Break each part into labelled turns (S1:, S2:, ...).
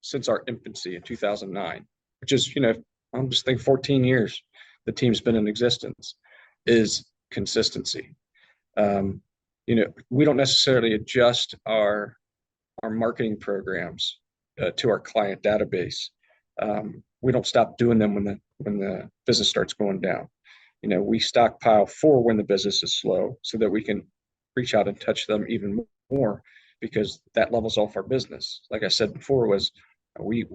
S1: since our infancy in 2009, which is, I'm just thinking 14 years the team's been in existence, is consistency. We don't necessarily adjust our marketing programs to our client database. We don't stop doing them when the business starts going down. We stockpile for when the business is slow so that we can reach out and touch them even more, because that levels off our business. Like I said before, was we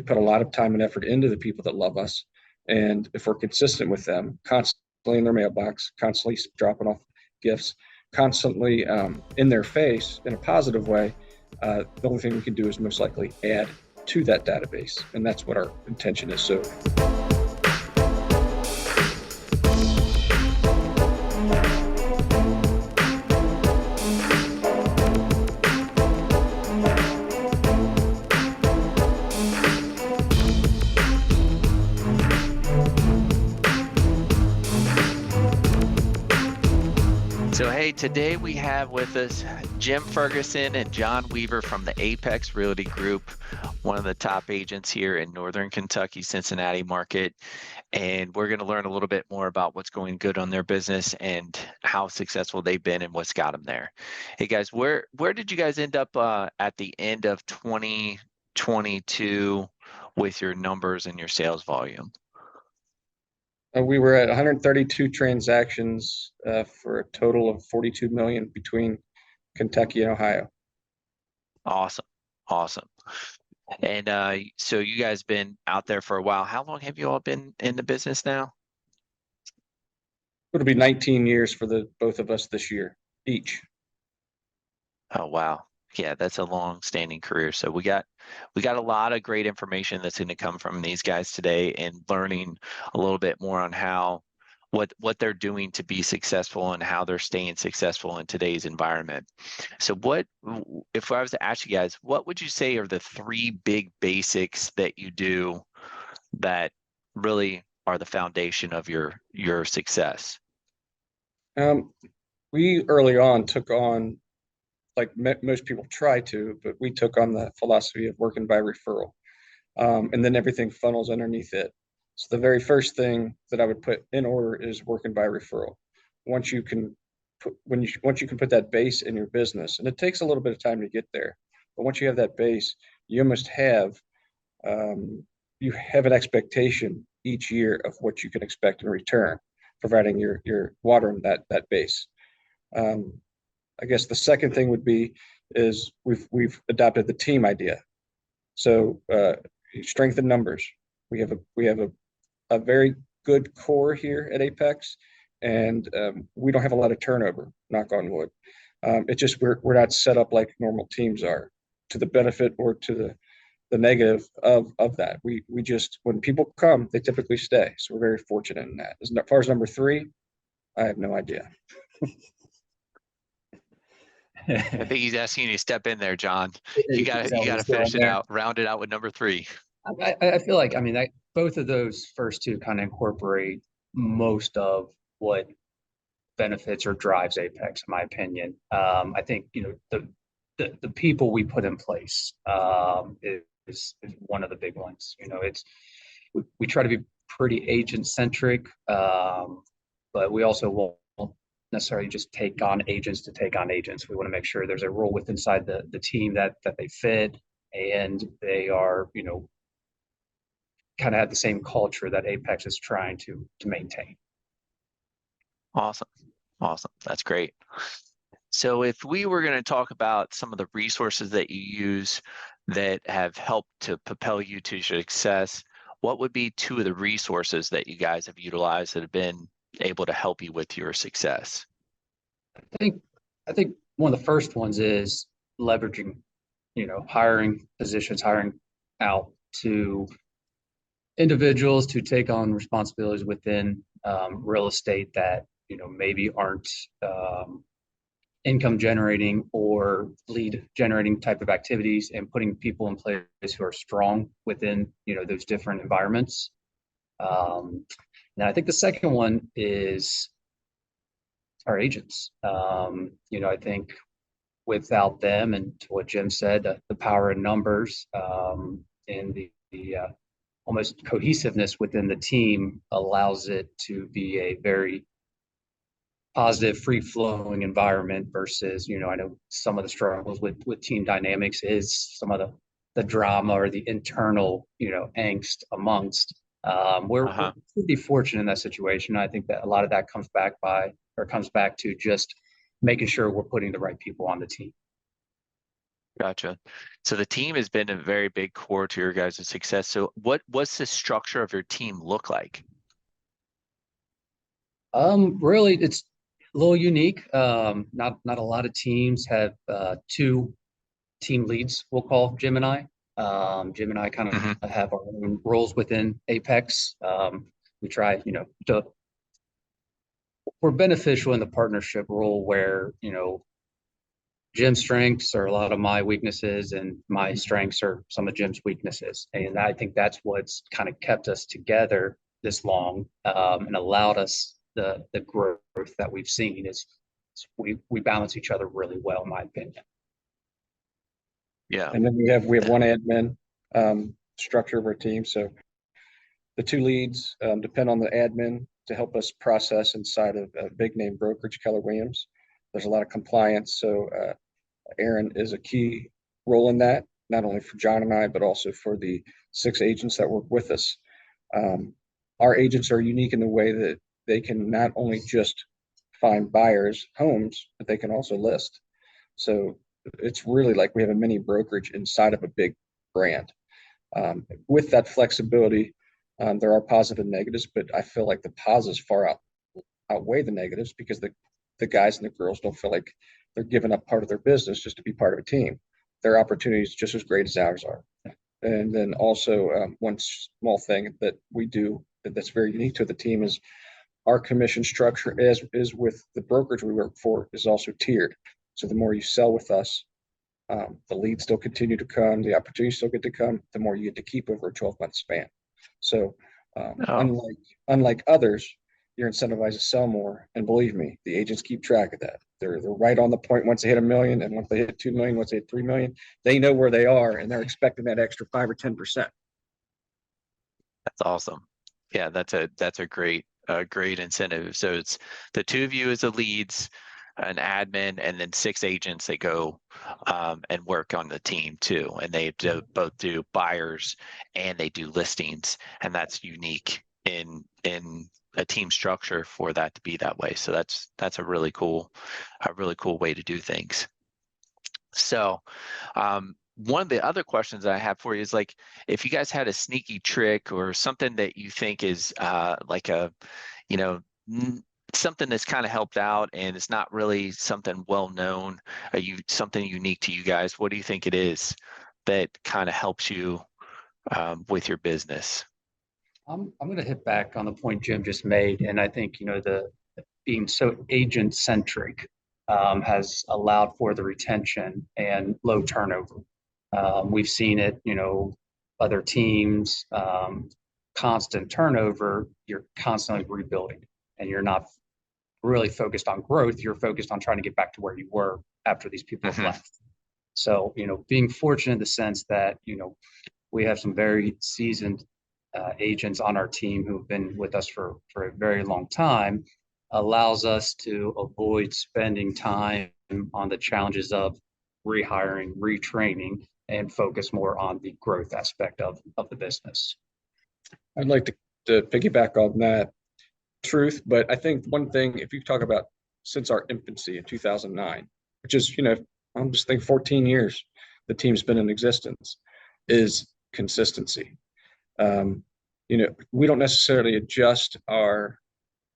S1: put a lot of time and effort into the people that love us, and if we're consistent with them, constantly in their mailbox, constantly dropping off gifts, constantly in their face in a positive way, the only thing we can do is most likely add to that database, and that's what our intention is. So
S2: hey, today we have with us Jim Ferguson and John Weaver from the Apex Realty Group, one of the top agents here in Northern Kentucky, Cincinnati market. And we're going to learn a little bit more about what's going good on their business and how successful they've been and what's got them there. Hey guys, where did you guys end up at the end of 2022 with your numbers and your sales volume?
S1: We were at 132 transactions for a total of 42 million between Kentucky and Ohio.
S2: Awesome. And so you guys been out there for a while. How long have you all been in the business now?
S1: It'll be 19 years for the both of us this year each.
S2: Oh wow. Yeah, that's a long-standing career. So we got a lot of great information that's going to come from these guys today, and learning a little bit more on what they're doing to be successful and how they're staying successful in today's environment. So if I was to ask you guys, what would you say are the three big basics that you do that really are the foundation of your success?
S1: We early on took on, like most people try to, but we took on the philosophy of working by referral. And then everything funnels underneath it. So the very first thing that I would put in order is working by referral. Once you can put that base in your business, and it takes a little bit of time to get there, but once you have that base, you must have an expectation each year of what you can expect in return, providing you're watering that base. I guess the second thing would be is we've adopted the team idea. So strength in numbers. We have a very good core here at Apex, and we don't have a lot of turnover, knock on wood. It's just we're not set up like normal teams are, to the benefit or to the negative of that. We just, when people come, they typically stay. So we're very fortunate in that. As far as number three, I have no idea.
S2: I think he's asking you to step in there, John. You got to finish it out, round it out with number three.
S3: I feel like, both of those first two kind of incorporate most of what benefits or drives Apex, in my opinion. I think, the people we put in place is one of the big ones. We try to be pretty agent centric, but we also won't necessarily just take on agents to take on agents. We want to make sure there's a role inside the team that they fit, and they are, kind of have the same culture that Apex is trying to maintain.
S2: Awesome. That's great. So if we were going to talk about some of the resources that you use that have helped to propel you to success, what would be two of the resources that you guys have utilized that have been able to help you with your success?
S3: I think one of the first ones is leveraging, hiring positions, hiring out to individuals to take on responsibilities within real estate that, maybe aren't income generating or lead generating type of activities, and putting people in place who are strong within, those different environments. And I think the second one is our agents. I think without them, and to what Jim said, the power in numbers, and the almost cohesiveness within the team allows it to be a very positive, free-flowing environment versus, I know some of the struggles with team dynamics is some of the drama or the internal, angst amongst. We're pretty fortunate in that situation. I think that a lot of that comes back to just making sure we're putting the right people on the team.
S2: Gotcha. So the team has been a very big core to your guys' success. So what's the structure of your team look like?
S3: Really, it's a little unique. Not a lot of teams have two team leads, we'll call Jim and I. Jim and I kind of have our own roles within Apex. We try, we're beneficial in the partnership role where, Jim's strengths are a lot of my weaknesses and my strengths are some of Jim's weaknesses. And I think that's what's kind of kept us together this long, and allowed us the growth that we've seen is we balance each other really well, in my opinion.
S2: Yeah.
S1: And then we have one admin structure of our team. So the two leads depend on the admin to help us process inside of a big name brokerage, Keller Williams. There's a lot of compliance. So Aaron is a key role in that, not only for John and I, but also for the 6 agents that work with us. Our agents are unique in the way that they can not only just find buyers' homes, but they can also list. So it's really like we have a mini brokerage inside of a big brand. With that flexibility, there are positive and negatives, but I feel like the positives far outweigh the negatives because the guys and the girls don't feel like they're giving up part of their business just to be part of a team. Their opportunities just as great as ours are. And then also one small thing that we do that's very unique to the team is our commission structure, as is with the brokerage we work for, is also tiered. So the more you sell with us, the leads still continue to come, the opportunities still get to come, the more you get to keep over a 12-month span. So unlike others, you're incentivized to sell more. And believe me, the agents keep track of that. They're right on the point once they hit $1 million, and once they hit 2 million, once they hit 3 million, they know where they are and they're expecting that extra 5 or 10%.
S2: That's awesome. Yeah, that's a great incentive. So it's the two of you as the leads, an admin, and then 6 agents that go and work on the team too. And they both do buyers and they do listings, and that's unique in a team structure for that to be that way. So that's a really cool way to do things. So one of the other questions I have for you is, like, if you guys had a sneaky trick or something that you think is like a, something that's kind of helped out and it's not really something well known, something unique to you guys, what do you think it is that kind of helps you with your business?
S3: I'm going to hit back on the point Jim just made, and I think the being so agent centric has allowed for the retention and low turnover. We've seen it, other teams, constant turnover. You're constantly rebuilding, and you're not really focused on growth. You're focused on trying to get back to where you were after these people have left. So being fortunate in the sense that we have some very seasoned agents on our team who've been with us for a very long time, allows us to avoid spending time on the challenges of rehiring, retraining, and focus more on the growth aspect of the business.
S1: I'd like to piggyback on that truth, but I think one thing, if you talk about since our infancy in 2009, which is, I'm just thinking 14 years the team's been in existence, is consistency. We don't necessarily adjust our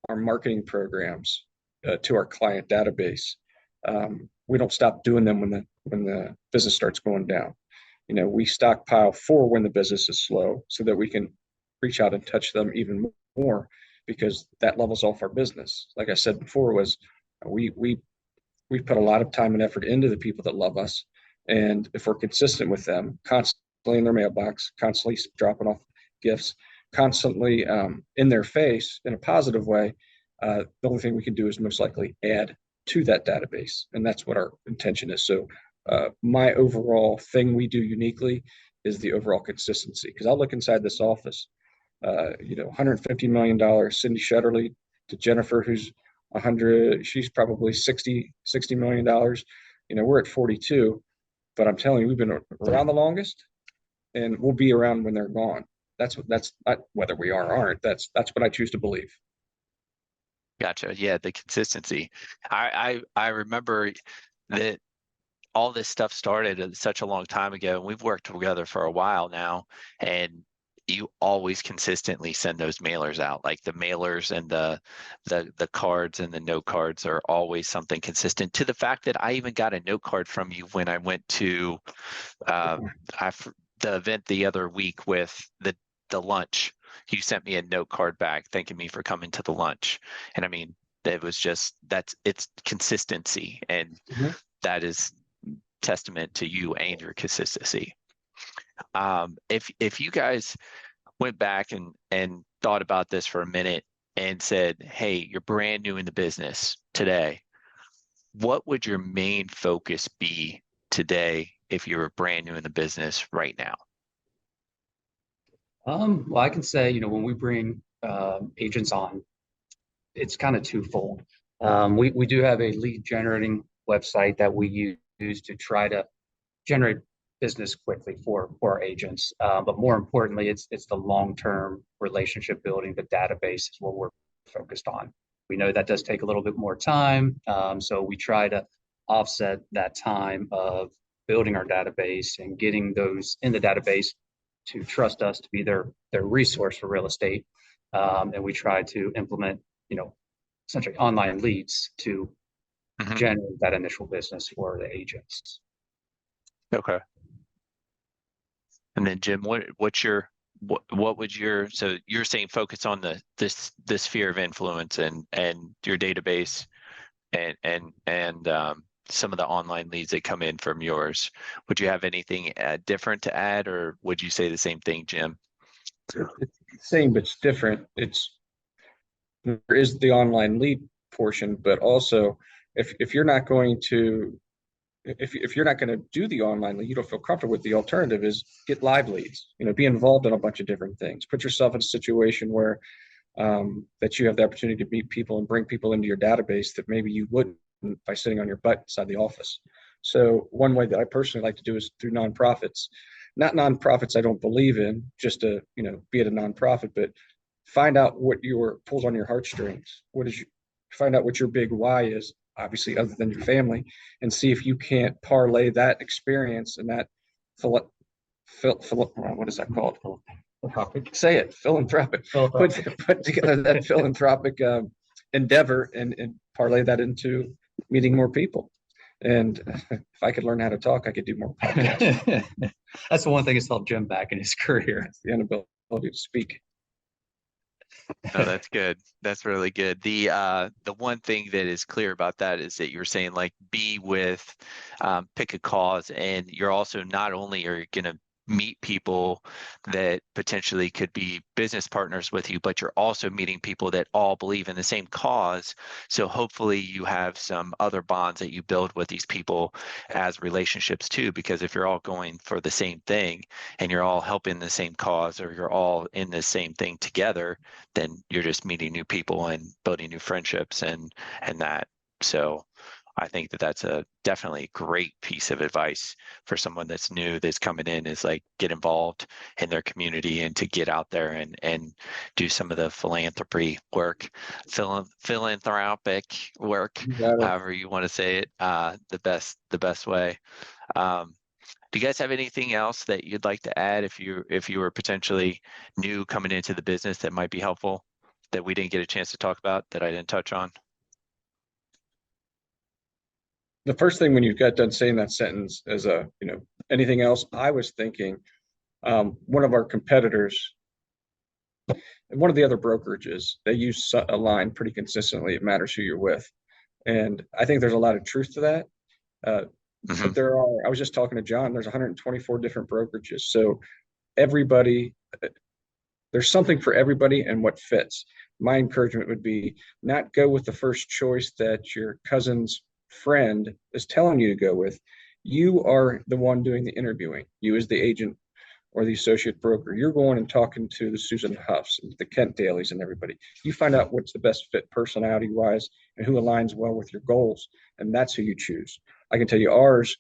S1: marketing programs to our client database. We don't stop doing them when the business starts going down. We stockpile for when the business is slow so that we can reach out and touch them even more, because that levels off our business. Like I said before, was we put a lot of time and effort into the people that love us, and if we're consistent with them, constantly in their mailbox, constantly dropping off gifts, constantly in their face in a positive way, the only thing we can do is most likely add to that database. And that's what our intention is. So my overall thing we do uniquely is the overall consistency. Because I'll look inside this office, $150 million, Cindy Shutterly, to Jennifer, who's 100, she's probably $60 million. We're at 42, but I'm telling you, we've been around the longest, and we'll be around when they're gone. That's not whether we are or aren't. That's what I choose to believe.
S2: Gotcha. Yeah, the consistency. I remember that all this stuff started such a long time ago, and we've worked together for a while now, and you always consistently send those mailers out. Like the mailers and the cards and the note cards are always something consistent, to the fact that I even got a note card from you when I went to the event the other week with the lunch. You sent me a note card back thanking me for coming to the lunch. And I mean, it was just, it's consistency, and that is testament to you and your consistency. If you guys went back and thought about this for a minute and said, hey, you're brand new in the business today, what would your main focus be today if you were brand new in the business right now?
S3: Well, I can say, when we bring agents on, it's kind of twofold. We do have a lead generating website that we use to try to generate business quickly for our agents. But more importantly, it's the long-term relationship building. The database is what we're focused on. We know that does take a little bit more time. So we try to offset that time of building our database and getting those in the database to trust us to be their resource for real estate. And we try to implement, essentially online leads to generate that initial business for the agents.
S2: Okay. And then Jim, what would your, so you're saying focus on this sphere of influence and your database and some of the online leads that come in from yours. Would you have anything different to add, or would you say the same thing, Jim?
S1: It's the same, but it's different. There is the online lead portion, but also if you're not going to do the online lead, you don't feel comfortable with, the alternative is get live leads. Be involved in a bunch of different things. Put yourself in a situation where that you have the opportunity to meet people and bring people into your database that maybe you wouldn't by sitting on your butt inside the office. So one way that I personally like to do is through nonprofits. Not nonprofits I don't believe in, just to be at a nonprofit, but find out what your pulls on your heartstrings. Find out what your big why is, obviously, other than your family, and see if you can't parlay that experience and that what is that called? Say it, philanthropic. Put together that philanthropic endeavor and parlay that into meeting more people. And if I could learn how to talk, I could do more podcasts.
S3: That's the one thing that's held Jim back in his career.
S1: It's the inability to speak.
S2: No, that's good. That's really good. The one thing that is clear about that is that you're saying, like, be with, pick a cause, and you're also not only are you going to meet people that potentially could be business partners with you, but you're also meeting people that all believe in the same cause. So hopefully you have some other bonds that you build with these people as relationships too, because if you're all going for the same thing and you're all helping the same cause, or you're all in the same thing together, then you're just meeting new people and building new friendships and that. So I think that that's a definitely great piece of advice for someone that's new, that's coming in, is like, get involved in their community and to get out there and do some of the philanthropy work, philanthropic work, however you want to say it, the best way. Do you guys have anything else that you'd like to add if you were potentially new coming into the business that might be helpful that we didn't get a chance to talk about, that I didn't touch on?
S1: The first thing when you got done saying that sentence is anything else, I was thinking one of our competitors, one of the other brokerages, they use a line pretty consistently: it matters who you're with. And I think there's a lot of truth to that. But I was just talking to John, there's 124 different brokerages. So there's something for everybody and what fits. my encouragement would be not go with the first choice that your cousin's friend is telling you to go with. You are the one doing the interviewing. You as the agent or the associate broker, you're going and talking to the Susan Huffs and the Kent Dailies and everybody. You find out what's the best fit personality wise and who aligns well with your goals. And that's who you choose. I can tell you ours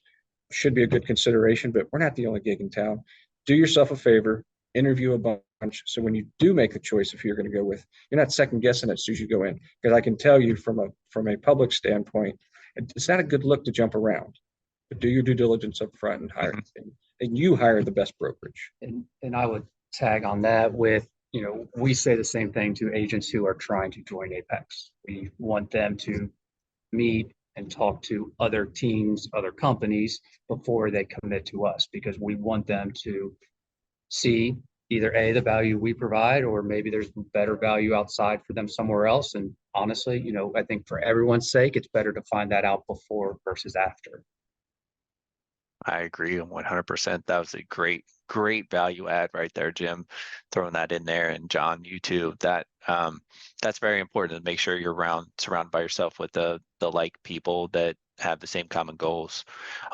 S1: should be a good consideration, but we're not the only gig in town. Do yourself a favor, interview a bunch. So when you do make a choice of who you're going to go with, you're not second guessing it as soon as you go in. Because I can tell you from a public standpoint, it's not a good look to jump around, but do your due diligence up front and hire. And you hire the best brokerage.
S3: And I would tag on that with, we say the same thing to agents who are trying to join Apex. We want them to meet and talk to other teams, other companies before they commit to us, because we want them to see either A, the value we provide, or maybe there's better value outside for them somewhere else. And honestly, I think for everyone's sake, it's better to find that out before versus after.
S2: I agree 100%. That was a great value add right there, Jim, throwing that in there. And John, you too. That's very important to make sure you're surrounded by yourself with the like people that have the same common goals.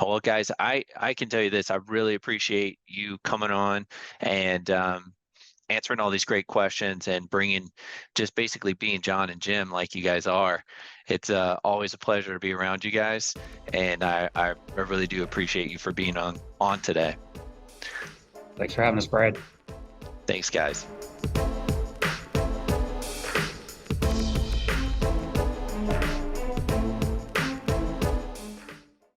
S2: Well, guys, I can tell you this. I really appreciate you coming on and answering all these great questions and just basically being John and Jim like you guys are. It's always a pleasure to be around you guys, and I really do appreciate you for being on today.
S3: Thanks for having us, Brad.
S2: Thanks, guys.